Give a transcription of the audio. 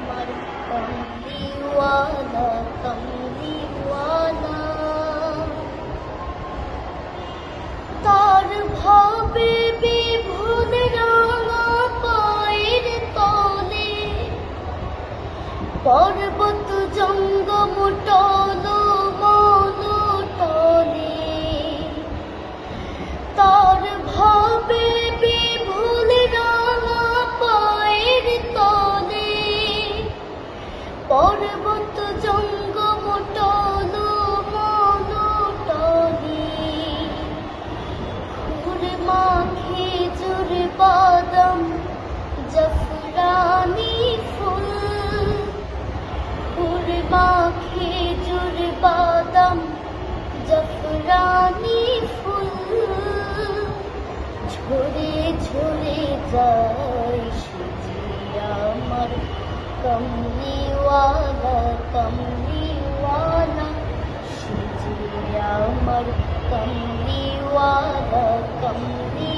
আমার কমলিওয়ালা কমলিওয়ালা। তার ভাবে বিভুল রাঙা পায়ের তলে পর্বত জঙ্গম টল মল টলে। তার ভাবে বিভুল রাঙা পায়ের তলে পর্বত জঙ্গম টল মল টলে। খুরমা খেজুর বাদাম জাফরানি ফুল, খুরমা খেজুর বাদাম জাফরানি ফুল ঝরে ঝরে যায় সেজে আমার কমলিওয়ালা কমলিওয়ালা। সেজে আমার কমলিওয়ালা কমলি